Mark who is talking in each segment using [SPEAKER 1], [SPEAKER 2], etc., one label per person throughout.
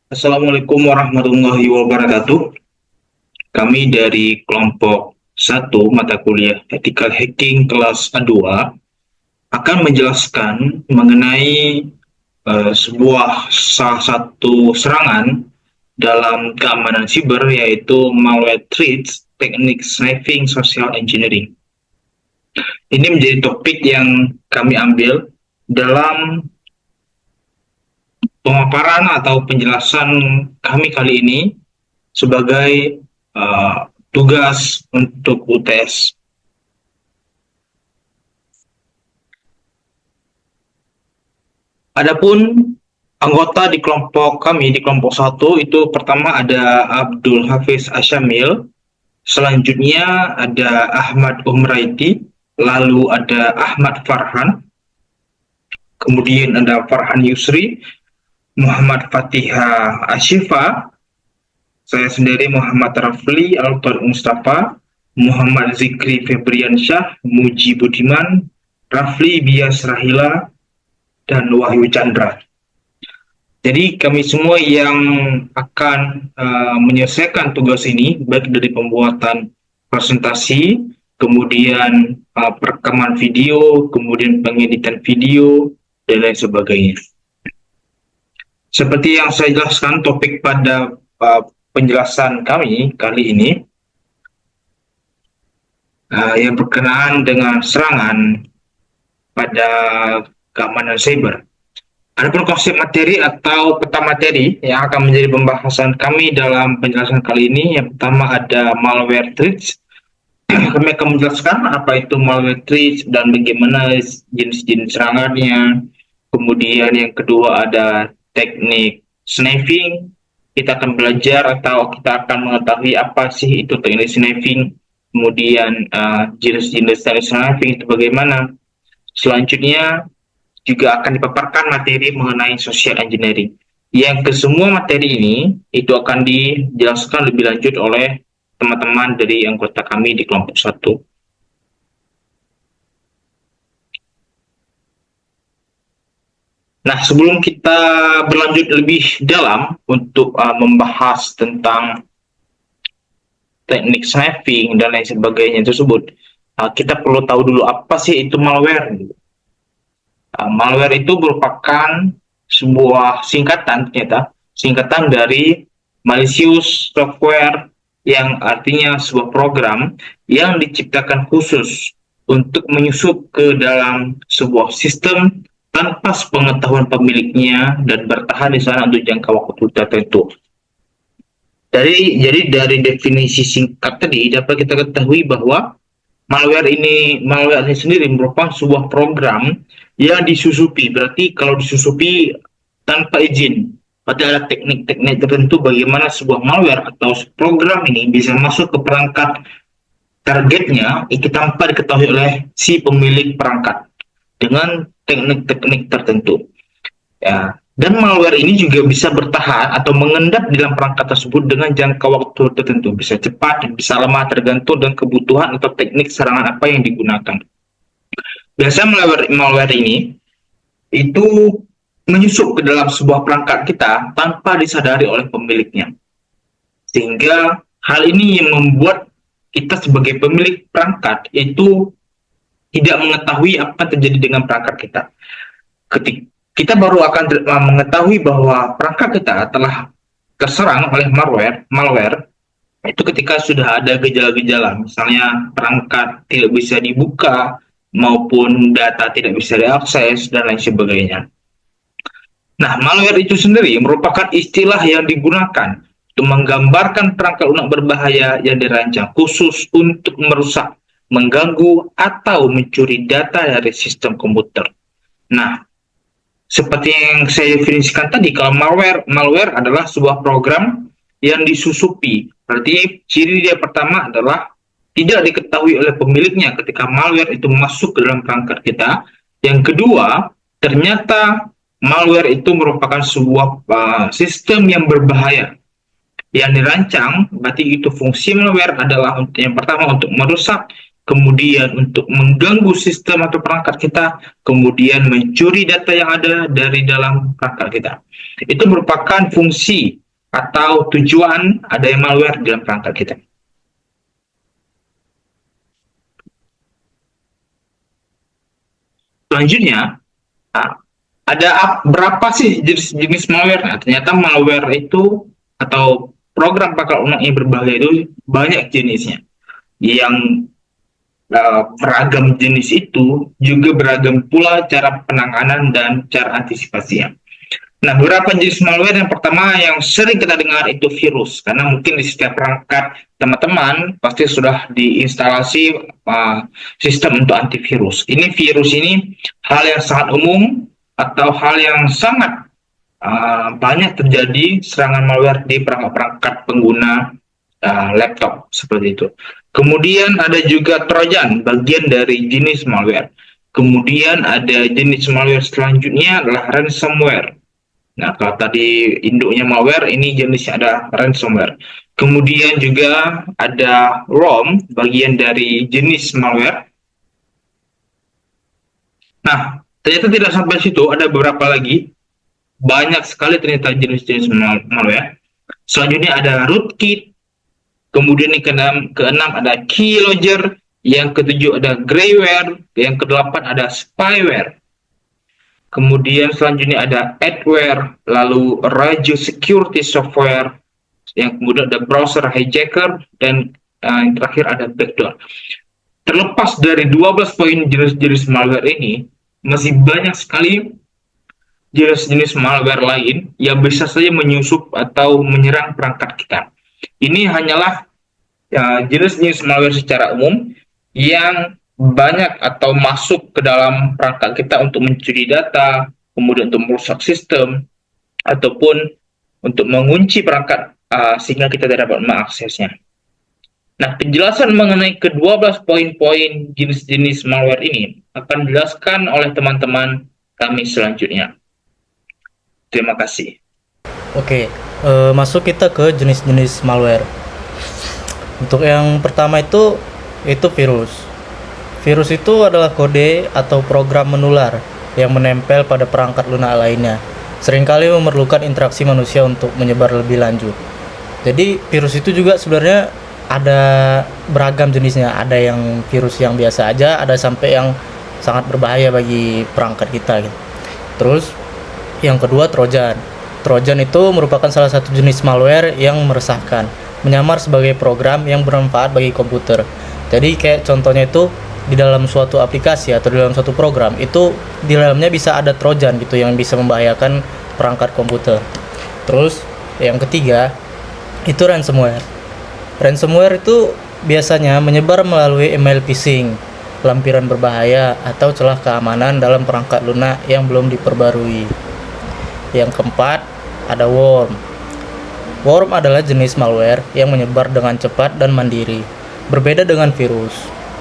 [SPEAKER 1] Assalamualaikum warahmatullahi wabarakatuh. Kami dari kelompok 1 mata kuliah Ethical Hacking kelas A2 akan menjelaskan mengenai sebuah salah satu serangan dalam keamanan siber, yaitu malware threats, teknik sniping, social engineering. Ini menjadi topik yang kami ambil dalam pemaparan atau penjelasan kami kali ini sebagai tugas untuk UTS. Adapun anggota di kelompok kami, di kelompok 1 itu pertama ada Abdul Hafiz Asyamil, selanjutnya ada Ahmad Umraiti, lalu ada Ahmad Farhan, kemudian ada Farhan Yusri, Muhammad Fatiha Ashifa, saya sendiri Muhammad Rafli Al-Tariq Mustafa, Muhammad Zikri Febriansyah, Muji Budiman, Rafli Bias Rahila, dan Wahyu Chandra. Jadi kami semua yang akan menyelesaikan tugas ini, baik dari pembuatan presentasi, kemudian perekaman video, kemudian pengeditan video, dan lain sebagainya. Seperti yang saya jelaskan, topik pada penjelasan kami kali ini yang berkenaan dengan serangan pada keamanan cyber. Adapun konsep materi atau peta materi yang akan menjadi pembahasan kami dalam penjelasan kali ini, yang pertama ada malware threats. Kami akan menjelaskan apa itu malware threats dan bagaimana jenis-jenis serangannya. Kemudian yang kedua ada teknik sniping. Kita akan belajar atau kita akan mengetahui apa sih itu teknik sniping. Kemudian jenis-jenis teknik sniping itu bagaimana. Selanjutnya juga akan dipaparkan materi mengenai social engineering. Yang kesemua materi ini itu akan dijelaskan lebih lanjut oleh teman-teman dari anggota kami di kelompok 1. Nah, sebelum kita berlanjut lebih dalam untuk membahas tentang teknik sniping dan lain sebagainya tersebut, kita perlu tahu dulu apa sih itu malware. Malware itu merupakan sebuah singkatan dari malicious software, yang artinya sebuah program yang diciptakan khusus untuk menyusup ke dalam sebuah sistem tanpa sepengetahuan pemiliknya dan bertahan di sana untuk jangka waktu tertentu. Jadi dari definisi singkat tadi dapat kita ketahui bahwa malware ini sendiri merupakan sebuah program yang disusupi. Berarti kalau disusupi tanpa izin, berarti ada teknik-teknik tertentu bagaimana sebuah malware atau program ini bisa masuk ke perangkat targetnya itu tanpa diketahui oleh si pemilik perangkat dengan teknik-teknik tertentu. Ya. Dan malware ini juga bisa bertahan atau mengendap di dalam perangkat tersebut dengan jangka waktu tertentu. Bisa cepat, bisa lama, tergantung dengan kebutuhan atau teknik serangan apa yang digunakan. Biasanya malware ini itu menyusup ke dalam sebuah perangkat kita tanpa disadari oleh pemiliknya. Sehingga hal ini yang membuat kita sebagai pemilik perangkat itu tidak mengetahui apa yang terjadi dengan perangkat kita. Ketika kita baru akan mengetahui bahwa perangkat kita telah terserang oleh malware itu ketika sudah ada gejala-gejala, misalnya perangkat tidak bisa dibuka, maupun data tidak bisa diakses, dan lain sebagainya. Nah, malware itu sendiri merupakan istilah yang digunakan untuk menggambarkan perangkat lunak berbahaya yang dirancang khusus untuk merusak, mengganggu, atau mencuri data dari sistem komputer. Nah, seperti yang saya definisikan tadi, kalau malware adalah sebuah program yang disusupi. Berarti ciri dia pertama adalah tidak diketahui oleh pemiliknya ketika malware itu masuk ke dalam perangkat kita. Yang kedua, ternyata malware itu merupakan sebuah sistem yang berbahaya yang dirancang. Berarti itu fungsi malware adalah yang pertama untuk merusak, kemudian untuk mengganggu sistem atau perangkat kita, kemudian mencuri data yang ada dari dalam perangkat kita. Itu merupakan fungsi atau tujuan adanya malware di dalam perangkat kita. Selanjutnya, ada berapa sih jenis malware? Nah, ternyata malware itu atau program perangkat lunak yang berbahaya itu banyak jenisnya. Yang beragam jenis itu juga beragam pula cara penanganan dan cara antisipasinya. Nah, beberapa jenis malware yang pertama yang sering kita dengar itu virus, karena mungkin di setiap perangkat teman-teman pasti sudah diinstalasi sistem untuk antivirus. Ini virus ini hal yang sangat umum atau hal yang sangat banyak terjadi serangan malware di perangkat-perangkat pengguna laptop seperti itu. Kemudian ada juga Trojan, bagian dari jenis malware. Kemudian ada jenis malware selanjutnya adalah ransomware. Nah, kalau tadi induknya malware, ini jenisnya ada ransomware. Kemudian juga ada ROM, bagian dari jenis malware. Nah, ternyata tidak sampai situ, ada beberapa lagi. Banyak sekali ternyata jenis-jenis malware. Selanjutnya ada rootkit. Kemudian yang keenam ada keylogger. Yang ketujuh ada greyware. Yang kedelapan ada spyware. Kemudian selanjutnya ada adware, lalu radio security software, yang kemudian ada browser hijacker, dan yang terakhir ada backdoor. Terlepas dari 12 poin jenis-jenis malware ini, masih banyak sekali jenis-jenis malware lain yang bisa saja menyusup atau menyerang perangkat kita. Ini hanyalah jenis-jenis malware secara umum yang banyak atau masuk ke dalam perangkat kita untuk mencuri data, kemudian untuk merusak sistem, ataupun untuk mengunci perangkat sehingga kita tidak dapat mengaksesnya. Nah, penjelasan mengenai ke-12 poin-poin jenis-jenis malware ini akan dijelaskan oleh teman-teman kami selanjutnya. Terima kasih.
[SPEAKER 2] Oke, masuk kita ke jenis-jenis malware. Untuk yang pertama itu virus. Virus itu adalah kode atau program menular yang menempel pada perangkat lunak lainnya. Seringkali memerlukan interaksi manusia untuk menyebar lebih lanjut. Jadi virus itu juga sebenarnya ada beragam jenisnya. Ada yang virus yang biasa aja, ada sampai yang sangat berbahaya bagi perangkat kita gitu. Terus yang kedua Trojan. Trojan itu merupakan salah satu jenis malware yang meresahkan, menyamar sebagai program yang bermanfaat bagi komputer. Jadi kayak contohnya itu di dalam suatu aplikasi atau di dalam suatu program itu di dalamnya bisa ada Trojan gitu yang bisa membahayakan perangkat komputer. Terus yang ketiga itu ransomware. Ransomware itu biasanya menyebar melalui email phishing, lampiran berbahaya atau celah keamanan dalam perangkat lunak yang belum diperbarui. Yang keempat ada worm. Worm adalah jenis malware yang menyebar dengan cepat dan mandiri. Berbeda dengan virus,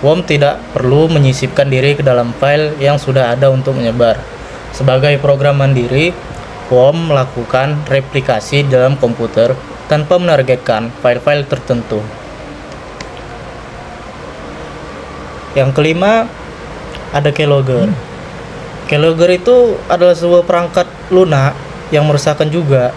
[SPEAKER 2] worm tidak perlu menyisipkan diri ke dalam file yang sudah ada untuk menyebar. Sebagai program mandiri, worm melakukan replikasi dalam komputer tanpa menargetkan file-file tertentu. Yang kelima, ada keylogger. Keylogger itu adalah sebuah perangkat lunak yang meresahkan juga.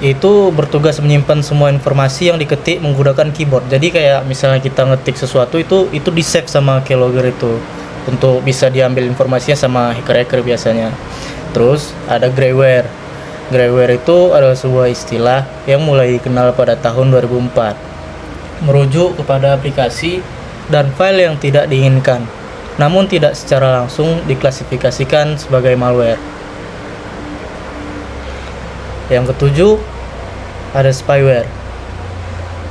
[SPEAKER 2] Itu bertugas menyimpan semua informasi yang diketik menggunakan keyboard. Jadi kayak misalnya kita ngetik sesuatu itu di save sama keylogger itu untuk bisa diambil informasinya sama hacker-hacker biasanya. Terus ada greyware. Greyware itu adalah sebuah istilah yang mulai dikenal pada tahun 2004. Merujuk kepada aplikasi dan file yang tidak diinginkan, namun tidak secara langsung diklasifikasikan sebagai malware. Yang ketujuh ada spyware.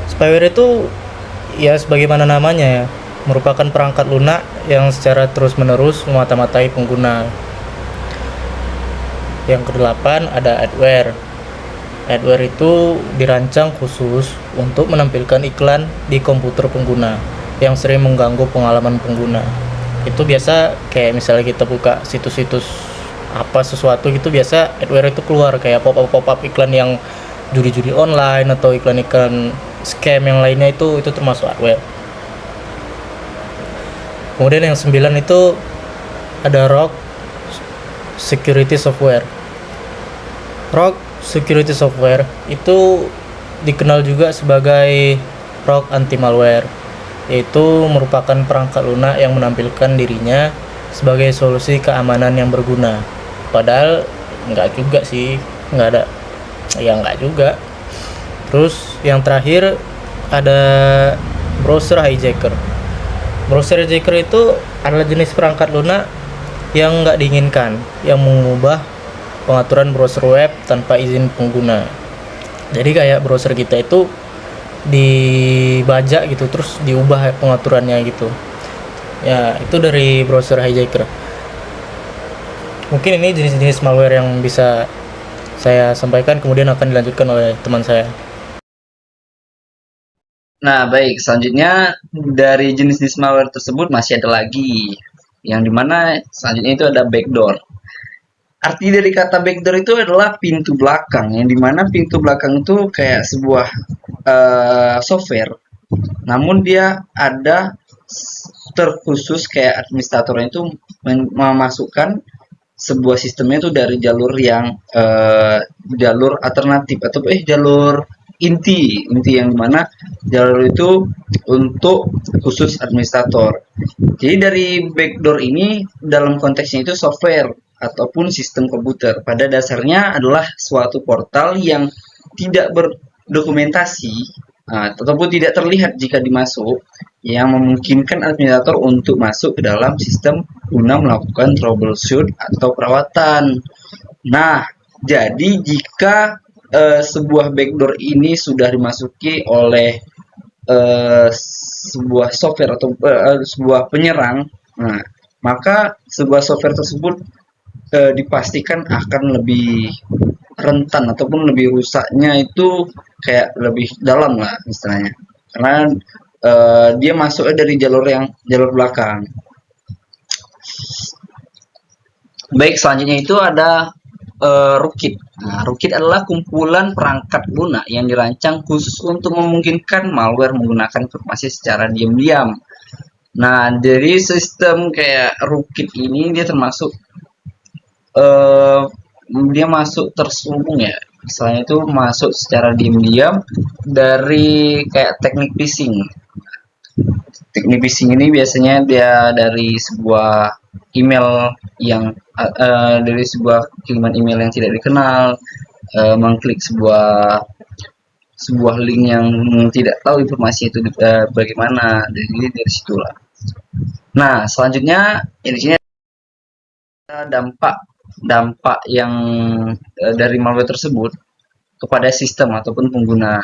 [SPEAKER 2] Spyware itu ya sebagaimana namanya ya, merupakan perangkat lunak yang secara terus-menerus memata-matai pengguna. Yang kedelapan ada adware. Adware itu dirancang khusus untuk menampilkan iklan di komputer pengguna yang sering mengganggu pengalaman pengguna. Itu biasa kayak misalnya kita buka situs-situs apa sesuatu gitu, biasa adware itu keluar kayak pop-up iklan yang judi-judi online atau iklan-iklan scam yang lainnya, itu termasuk adware. Kemudian yang 9 itu ada ROG Security Software. ROG Security Software itu dikenal juga sebagai ROG Anti Malware, yaitu merupakan perangkat lunak yang menampilkan dirinya sebagai solusi keamanan yang berguna. Padahal nggak juga sih, nggak ada, ya nggak juga. Terus yang terakhir ada browser hijacker. Browser hijacker itu adalah jenis perangkat lunak yang nggak diinginkan, yang mengubah pengaturan browser web tanpa izin pengguna. Jadi kayak browser kita itu dibajak gitu, terus diubah pengaturannya gitu. Ya, itu dari browser hijacker. Mungkin ini jenis-jenis malware yang bisa saya sampaikan, kemudian akan dilanjutkan oleh teman saya.
[SPEAKER 3] Nah, baik. Selanjutnya dari jenis-jenis malware tersebut masih ada lagi. Yang dimana selanjutnya itu ada backdoor. Arti dari kata backdoor itu adalah pintu belakang. Yang dimana pintu belakang itu kayak sebuah software. Namun dia ada terkhusus kayak administratornya itu memasukkan sebuah sistemnya itu dari jalur yang jalur alternatif atau jalur inti yang dimana jalur itu untuk khusus administrator. Jadi dari backdoor ini dalam konteksnya itu software ataupun sistem komputer pada dasarnya adalah suatu portal yang tidak berdokumentasi ataupun tidak terlihat jika dimasuk, yang memungkinkan administrator untuk masuk ke dalam sistem guna melakukan troubleshoot atau perawatan. Nah, jadi jika sebuah backdoor ini sudah dimasuki oleh sebuah software atau sebuah penyerang, nah, maka sebuah software tersebut dipastikan akan lebih rentan ataupun lebih rusaknya itu kayak lebih dalam lah istilahnya, karena dia masuknya dari jalur belakang. Baik, selanjutnya itu ada rootkit. Nah, rootkit adalah kumpulan perangkat lunak yang dirancang khusus untuk memungkinkan malware menggunakan informasi secara diam-diam. Nah, dari sistem kayak rootkit ini dia termasuk dia masuk terselubung ya. Misalnya itu masuk secara diam-diam dari kayak teknik phishing. Teknik phishing ini biasanya dia dari sebuah email yang dari sebuah kiriman email yang tidak dikenal, mengklik sebuah link yang tidak tahu informasi itu bagaimana. Jadi dari situlah. Nah, selanjutnya di sini ada dampak yang dari malware tersebut kepada sistem ataupun pengguna.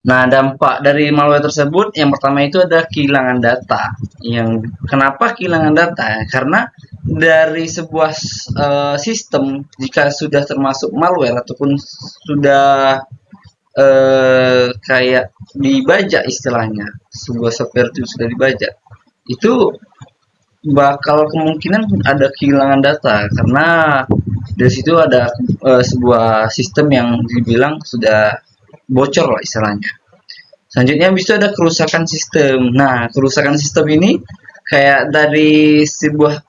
[SPEAKER 3] Nah, dampak dari malware tersebut yang pertama itu ada kehilangan data. Yang kenapa kehilangan data? Karena dari sebuah sistem jika sudah termasuk malware ataupun sudah kayak dibajak istilahnya, sebuah software itu sudah dibajak, itu bakal kemungkinan ada kehilangan data karena dari situ ada sebuah sistem yang dibilang sudah bocor lah istilahnya. Selanjutnya bisa ada kerusakan sistem. Nah, kerusakan sistem ini kayak dari sebuah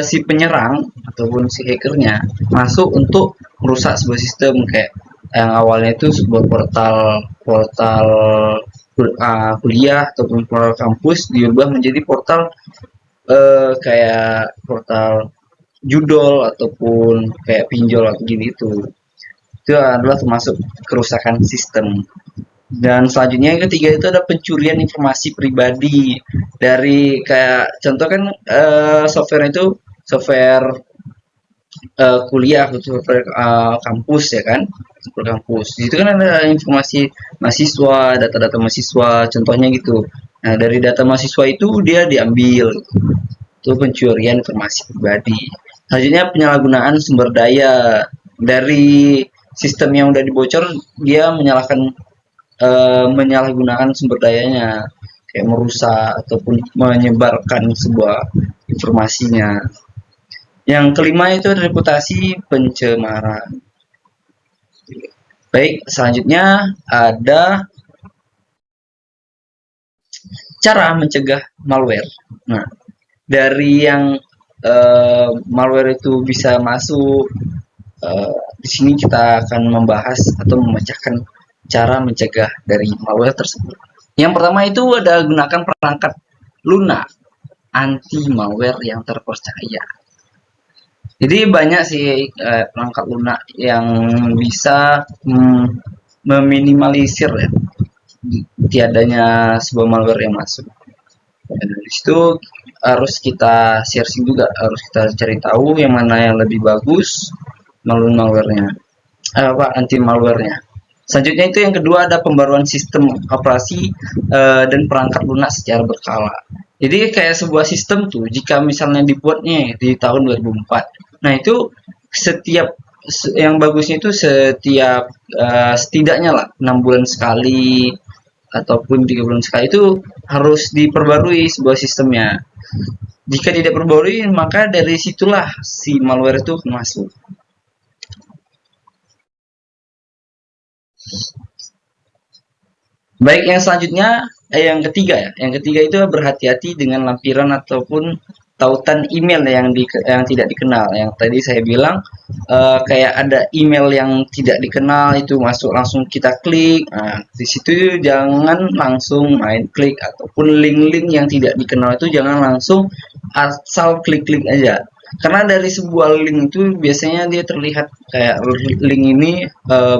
[SPEAKER 3] si penyerang ataupun si hackernya masuk untuk merusak sebuah sistem, kayak yang awalnya itu sebuah portal kuliah ataupun portal kampus diubah menjadi portal kayak portal judol ataupun kayak pinjol atau gitu. Itu adalah termasuk kerusakan sistem. Dan selanjutnya yang ketiga itu ada pencurian informasi pribadi dari kayak contoh kan software itu software kuliah, software kampus ya kan, software kampus. Itu kan ada informasi mahasiswa, data-data mahasiswa, contohnya gitu. Nah, dari data mahasiswa itu dia diambil. Itu pencurian informasi pribadi. Selanjutnya penyalahgunaan sumber daya dari sistem yang udah dibocor, dia menyalahgunakan sumber dayanya, kayak merusak ataupun menyebarkan sebuah informasinya. Yang kelima itu reputasi pencemaran. Baik, selanjutnya ada cara mencegah malware. Nah, dari yang malware itu bisa masuk, di sini kita akan membahas atau memecahkan cara mencegah dari malware tersebut. Yang pertama itu ada gunakan perangkat lunak anti malware yang terpercaya. Jadi banyak sih perangkat lunak yang bisa meminimalisir ya tiadanya sebuah malware yang masuk. Dan dari situ harus kita searching juga, harus kita cari tahu yang mana yang lebih bagus malware-nya, anti malware-nya. Selanjutnya itu yang kedua ada pembaruan sistem operasi dan perangkat lunak secara berkala. Jadi kayak sebuah sistem tuh, jika misalnya dibuatnya di tahun 2004, nah itu setiap yang bagusnya itu setiap setidaknya lah 6 bulan sekali ataupun 3 bulan sekali itu harus diperbarui sebuah sistemnya. Jika tidak perbarui, maka dari situlah si malware itu masuk. Baik, yang selanjutnya yang ketiga ya. Yang ketiga itu berhati-hati dengan lampiran ataupun tautan email yang tidak dikenal. Yang tadi saya bilang kayak ada email yang tidak dikenal itu masuk langsung kita klik. Nah, di situ jangan langsung main klik, ataupun link-link yang tidak dikenal itu jangan langsung asal klik-klik aja. Karena dari sebuah link itu biasanya dia terlihat kayak link ini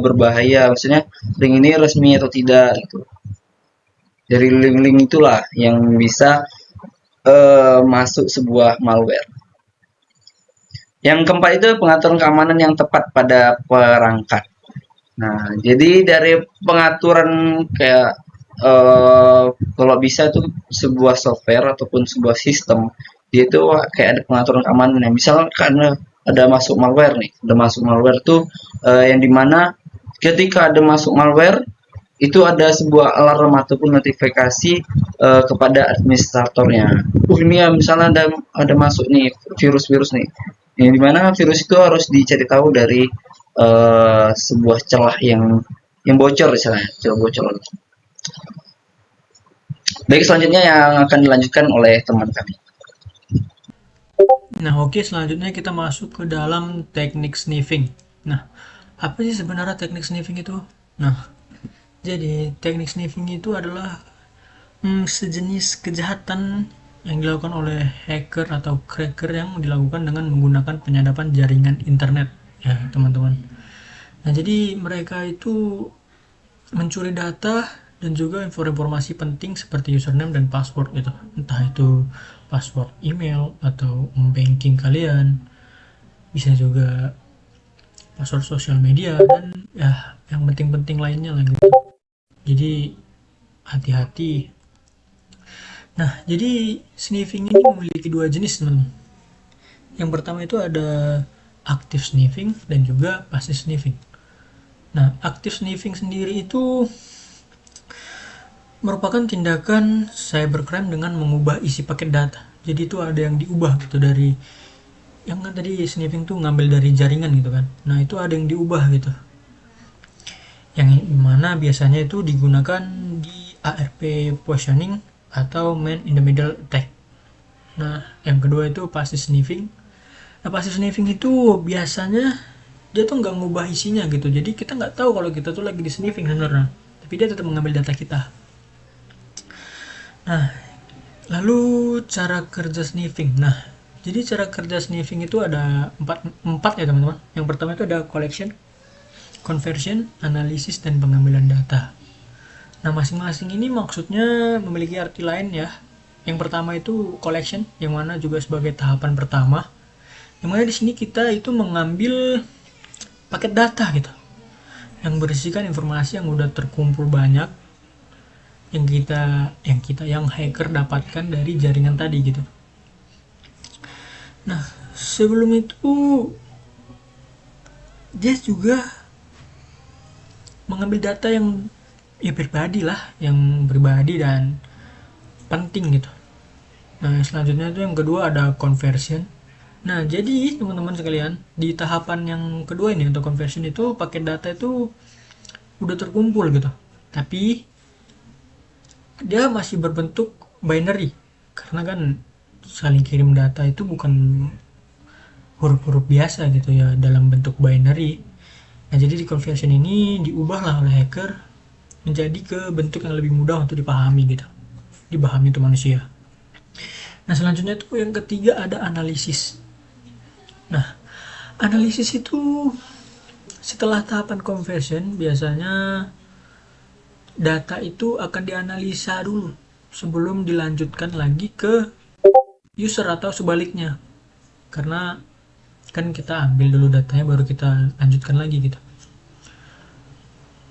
[SPEAKER 3] berbahaya, maksudnya link ini resmi atau tidak gitu. Dari link-link itulah yang bisa masuk sebuah malware. Yang keempat itu pengaturan keamanan yang tepat pada perangkat. Nah, jadi dari pengaturan kayak kalau bisa itu sebuah software ataupun sebuah sistem, dia itu kayak ada pengaturan keamanan. Misal karena ada masuk malware nih, ada masuk malware tuh yang dimana ketika ada masuk malware itu ada sebuah alarm ataupun notifikasi kepada administratornya. Ini ya misalnya ada masuk nih virus-virus nih. Yang dimana virus itu harus dicari tahu dari sebuah celah yang bocor misalnya, celah bocor. Baik, selanjutnya yang akan dilanjutkan oleh teman kami.
[SPEAKER 4] Nah, oke, selanjutnya kita masuk ke dalam teknik sniffing. Nah, apa sih sebenarnya teknik sniffing itu? Nah, jadi teknik sniffing itu adalah sejenis kejahatan yang dilakukan oleh hacker atau cracker yang dilakukan dengan menggunakan penyadapan jaringan internet, ya teman-teman. Nah, jadi mereka itu mencuri data dan juga informasi penting seperti username dan password gitu. Entah itu password email atau banking kalian, bisa juga password sosial media, dan ya yang penting-penting lainnya lah gitu. Jadi hati-hati. Nah, jadi sniffing ini memiliki dua jenis, teman-teman. Yang pertama itu ada active sniffing dan juga passive sniffing. Nah, active sniffing sendiri itu merupakan tindakan cybercrime dengan mengubah isi paket data. Jadi itu ada yang diubah gitu dari yang kan tadi sniffing tuh ngambil dari jaringan gitu kan. Nah, itu ada yang diubah gitu. Yang mana biasanya itu digunakan di ARP positioning atau man in the middle attack. Nah, yang kedua itu passive sniffing. Nah, passive sniffing itu biasanya dia tuh nggak ngubah isinya gitu. Jadi kita nggak tahu kalau kita tuh lagi di sniffing sebenarnya. Tapi dia tetap mengambil data kita. Nah, lalu cara kerja sniffing. Nah, jadi cara kerja sniffing itu ada empat ya teman-teman. Yang pertama itu ada collection, conversion, analisis, dan pengambilan data. Nah, masing-masing ini maksudnya memiliki arti lain ya. Yang pertama itu collection, yang mana juga sebagai tahapan pertama. Yang mana di sini kita itu mengambil paket data gitu, yang berisikan informasi yang udah terkumpul banyak, yang hacker dapatkan dari jaringan tadi gitu. Nah, sebelum itu dia juga mengambil data yang pribadi dan penting gitu. Nah, selanjutnya itu yang kedua ada conversion. Nah, jadi teman-teman sekalian, di tahapan yang kedua ini untuk conversion itu paket data itu udah terkumpul gitu, tapi dia masih berbentuk binary, karena kan saling kirim data itu bukan huruf-huruf biasa gitu ya, dalam bentuk binary. Nah, jadi di conversion ini diubahlah oleh hacker menjadi ke bentuk yang lebih mudah untuk dipahami gitu, dipahami itu manusia. Nah, selanjutnya itu yang ketiga ada analisis. Nah, analisis itu setelah tahapan conversion biasanya data itu akan dianalisa dulu sebelum dilanjutkan lagi ke user atau sebaliknya. Karena kan kita ambil dulu datanya baru kita lanjutkan lagi gitu.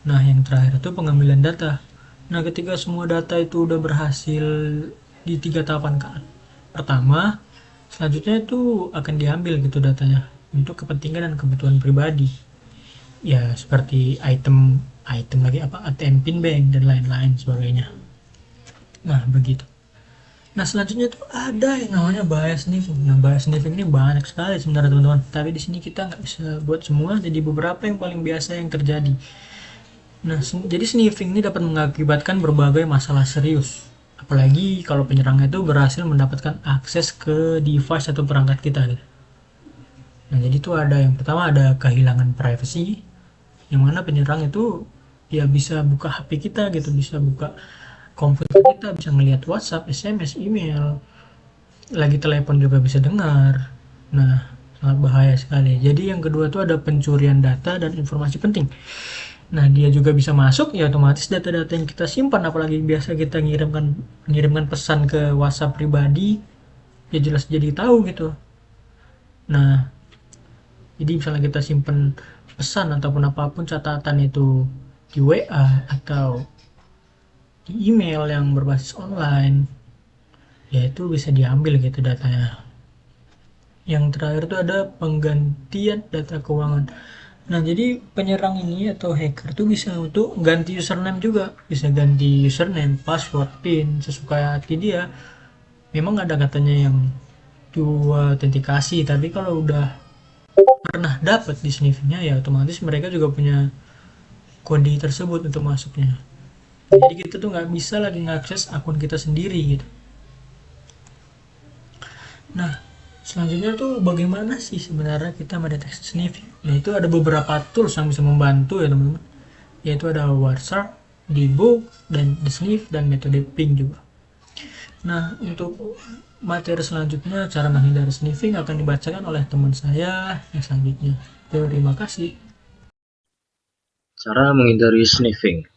[SPEAKER 4] Nah, yang terakhir itu pengambilan data. Nah, ketika semua data itu udah berhasil di 3 tahapan kan. Pertama, selanjutnya itu akan diambil gitu datanya untuk kepentingan dan kebutuhan pribadi. Ya, seperti item lagi apa ATM pin bank dan lain-lain sebagainya. Nah, begitu. Nah, selanjutnya tuh ada yang namanya bias sniffing. Nah, bias sniffing ini banyak sekali sebenarnya teman-teman. Tapi di sini kita nggak bisa buat semua, jadi beberapa yang paling biasa yang terjadi. Nah, jadi sniffing ini dapat mengakibatkan berbagai masalah serius. Apalagi kalau penyerang itu berhasil mendapatkan akses ke device atau perangkat kita gitu. Nah, jadi itu ada yang pertama ada kehilangan privacy, yang mana penyerang itu ya bisa buka HP kita gitu, bisa buka komputer kita, bisa ngelihat WhatsApp, SMS, email, lagi telepon juga bisa dengar. Nah, sangat bahaya sekali. Jadi yang kedua itu ada pencurian data dan informasi penting. Nah, dia juga bisa masuk, ya otomatis data-data yang kita simpan, apalagi biasa kita mengirimkan pesan ke WhatsApp pribadi, ya jelas jadi tahu gitu. Nah, jadi misalnya kita simpan pesan ataupun apapun catatan itu di WA atau di email yang berbasis online, ya itu bisa diambil gitu datanya. Yang terakhir itu ada penggantian data keuangan. Nah, jadi penyerang ini atau hacker tuh bisa untuk ganti username juga, bisa ganti username, password, PIN sesuka hati dia. Memang ada katanya yang dua autentikasi, tapi kalau udah pernah dapat di sniffingnya ya otomatis mereka juga punya kode tersebut untuk masuknya. Jadi kita tuh nggak bisa lagi ngakses akun kita sendiri gitu. Nah, selanjutnya tuh bagaimana sih sebenarnya kita mendeteksi sniffing? Nah, itu ada beberapa tools yang bisa membantu ya teman-teman. Yaitu ada Wireshark, Debug, dan The Sniff, dan metode ping juga. Nah, untuk materi selanjutnya cara menghindari sniffing akan dibacakan oleh teman saya yang selanjutnya. Terima kasih.
[SPEAKER 5] Cara menghindari sniffing.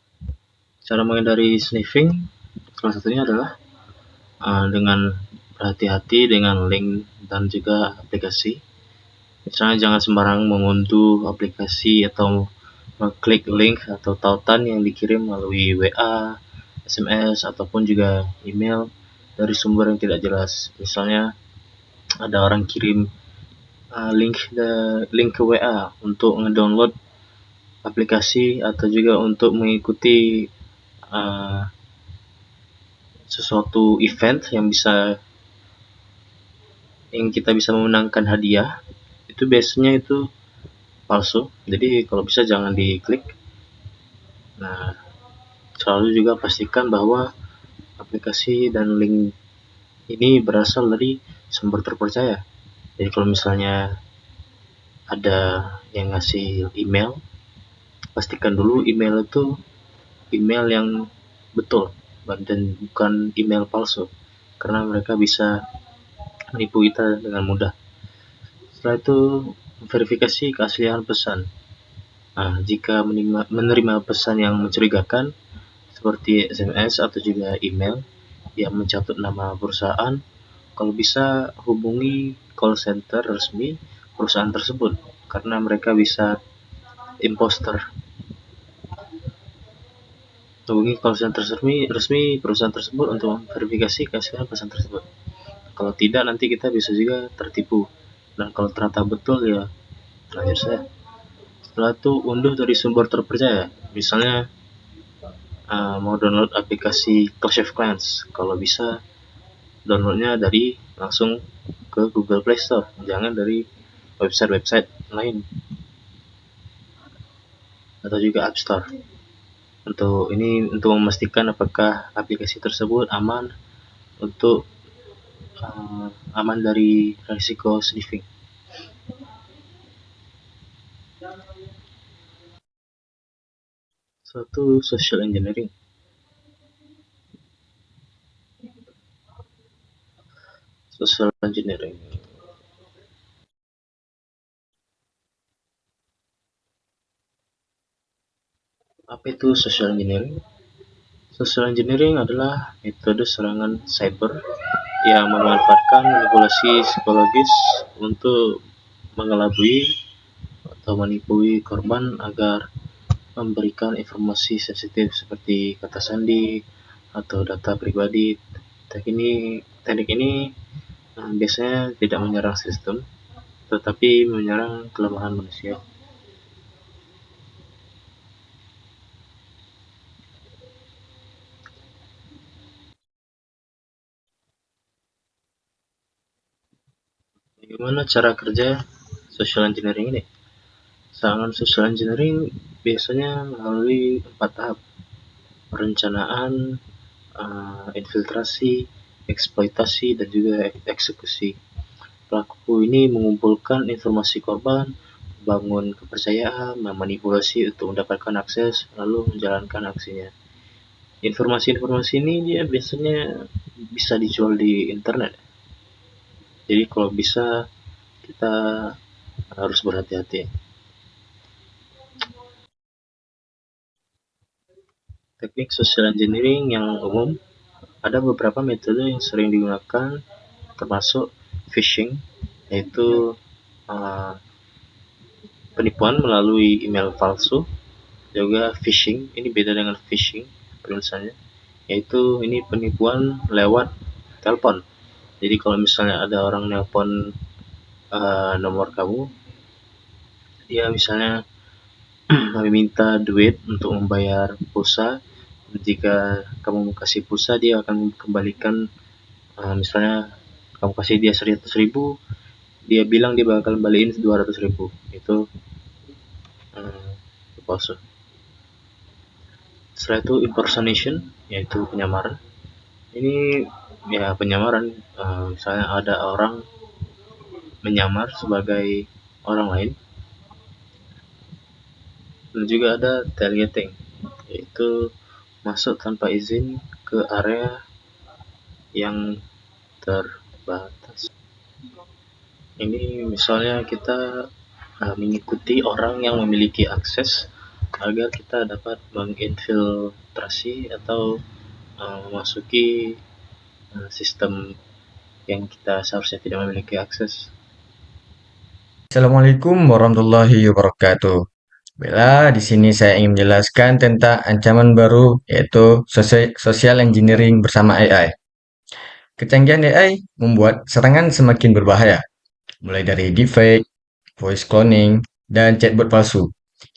[SPEAKER 5] Cara menghindari sniffing salah satunya adalah dengan berhati-hati dengan link dan juga aplikasi. Misalnya jangan sembarang mengunduh aplikasi atau mengklik link atau tautan yang dikirim melalui WA, SMS, ataupun juga email dari sumber yang tidak jelas. Misalnya ada orang kirim link ke WA untuk ngedownload aplikasi atau juga untuk mengikuti sesuatu event yang kita bisa memenangkan hadiah, itu biasanya itu palsu. Jadi kalau bisa jangan diklik. Nah, selalu juga pastikan bahwa aplikasi dan link ini berasal dari sumber terpercaya. Jadi kalau misalnya ada yang ngasih email, pastikan dulu email itu email yang betul dan bukan email palsu, karena mereka bisa menipu kita dengan mudah. Setelah itu verifikasi keaslian pesan. Nah, jika menerima pesan yang mencurigakan seperti SMS atau juga email yang mencatut nama perusahaan, kalau bisa hubungi call center resmi perusahaan tersebut, karena mereka bisa imposter. Hubungi call center resmi perusahaan tersebut untuk verifikasi keaslian pesan tersebut. Kalau tidak, nanti kita bisa juga tertipu. Dan kalau ternyata betul, ya terakhir saya. Setelah itu unduh dari sumber terpercaya. Misalnya mau download aplikasi Clash of Clans, kalau bisa downloadnya dari langsung ke Google Play Store, jangan dari website-website lain atau juga App Store. Untuk memastikan apakah aplikasi tersebut aman untuk aman dari risiko sniffing. Suatu social engineering. Social engineering. Apa itu social engineering? Social engineering adalah metode serangan cyber yang memanfaatkan manipulasi psikologis untuk mengelabui atau menipui korban agar memberikan informasi sensitif seperti kata sandi atau data pribadi. Teknik ini biasanya tidak menyerang sistem, tetapi menyerang kelemahan manusia. Bagaimana cara kerja social engineering ini? Serangan social engineering biasanya melalui 4 tahap: perencanaan, infiltrasi, eksploitasi, dan juga eksekusi. Pelaku ini mengumpulkan informasi korban, membangun kepercayaan, memanipulasi untuk mendapatkan akses, lalu menjalankan aksinya. Informasi-informasi ini dia biasanya bisa dijual di internet. Jadi kalau bisa kita harus berhati-hati. Teknik social engineering yang umum, ada beberapa metode yang sering digunakan, termasuk phishing, yaitu penipuan melalui email palsu. Juga phishing, ini beda dengan phishing penulisannya, yaitu ini penipuan lewat telepon. Jadi kalau misalnya ada orang nelpon nomor kamu, dia misalnya meminta duit untuk membayar pulsa. Jika kamu mau kasih pulsa, dia akan kembalikan, misalnya kamu kasih dia 100.000, dia bilang dia bakal balikin 200.000. Itu palsu. Setelah itu impersonation, yaitu penyamaran. Ini ya penyamaran, misalnya ada orang menyamar sebagai orang lain. Dan juga ada targeting, yaitu masuk tanpa izin ke area yang terbatas. Ini misalnya kita mengikuti orang yang memiliki akses agar kita dapat menginfiltrasi atau memasuki sistem yang kita seharusnya tidak memiliki akses.
[SPEAKER 6] Assalamualaikum warahmatullahi wabarakatuh. Bella, di sini saya ingin menjelaskan tentang ancaman baru yaitu social engineering bersama AI. Kecanggihan AI membuat serangan semakin berbahaya, mulai dari deepfake, voice cloning, dan chatbot palsu.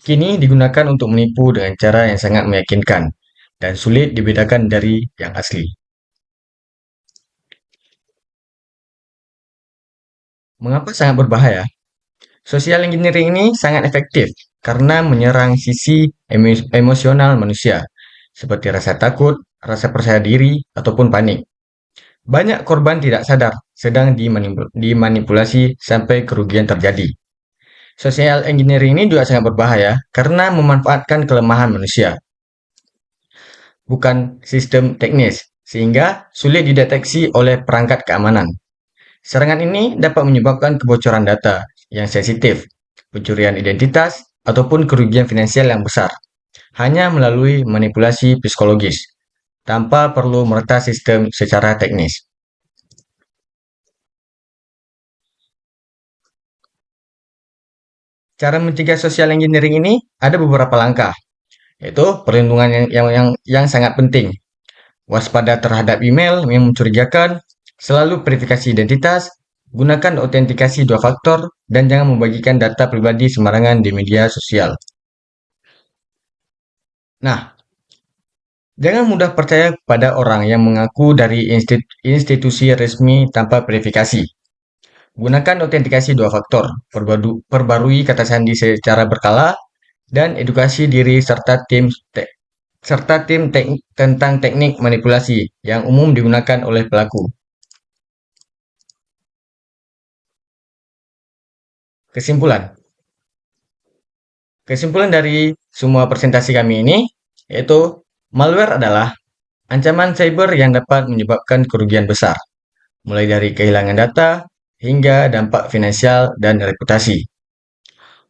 [SPEAKER 6] Kini digunakan untuk menipu dengan cara yang sangat meyakinkan dan sulit dibedakan dari yang asli. Mengapa sangat berbahaya? Social engineering ini sangat efektif karena menyerang sisi emosional manusia, seperti rasa takut, rasa percaya diri, ataupun panik. Banyak korban tidak sadar sedang dimanipulasi sampai kerugian terjadi. Social engineering ini juga sangat berbahaya karena memanfaatkan kelemahan manusia, bukan sistem teknis, sehingga sulit dideteksi oleh perangkat keamanan. Serangan ini dapat menyebabkan kebocoran data yang sensitif, pencurian identitas, ataupun kerugian finansial yang besar, hanya melalui manipulasi psikologis, tanpa perlu meretas sistem secara teknis. Cara mencegah social engineering ini ada beberapa langkah, yaitu perlindungan yang sangat penting. Waspada terhadap email yang mencurigakan, selalu verifikasi identitas, gunakan autentikasi 2 faktor, dan jangan membagikan data pribadi sembarangan di media sosial. Nah, jangan mudah percaya pada orang yang mengaku dari institusi resmi tanpa verifikasi. Gunakan autentikasi 2 faktor, perbarui kata sandi secara berkala, dan edukasi diri serta tim serta tentang teknik manipulasi yang umum digunakan oleh pelaku. Kesimpulan. Kesimpulan dari semua presentasi kami ini yaitu malware adalah ancaman cyber yang dapat menyebabkan kerugian besar, mulai dari kehilangan data hingga dampak finansial dan reputasi.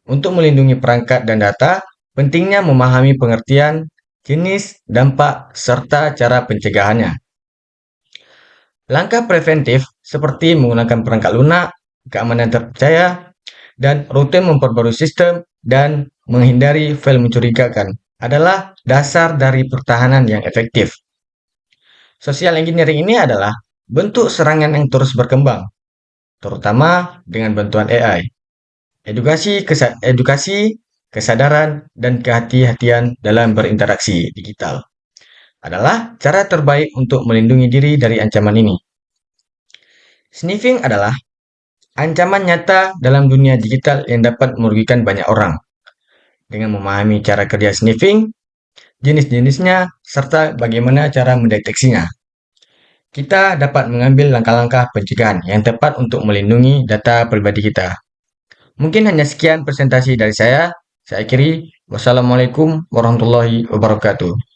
[SPEAKER 6] Untuk melindungi perangkat dan data, pentingnya memahami pengertian, jenis, dampak, serta cara pencegahannya. Langkah preventif seperti menggunakan perangkat lunak, keamanan terpercaya, dan rutin memperbarui sistem dan menghindari file mencurigakan adalah dasar dari pertahanan yang efektif. Social engineering ini adalah bentuk serangan yang terus berkembang, terutama dengan bantuan AI. Edukasi, kesadaran, dan kehati-hatian dalam berinteraksi digital adalah cara terbaik untuk melindungi diri dari ancaman ini. Sniffing adalah ancaman nyata dalam dunia digital yang dapat merugikan banyak orang. Dengan memahami cara kerja sniffing, jenis-jenisnya, serta bagaimana cara mendeteksinya, kita dapat mengambil langkah-langkah pencegahan yang tepat untuk melindungi data pribadi kita. Mungkin hanya sekian presentasi dari saya. Saya akhiri. Wassalamualaikum warahmatullahi wabarakatuh.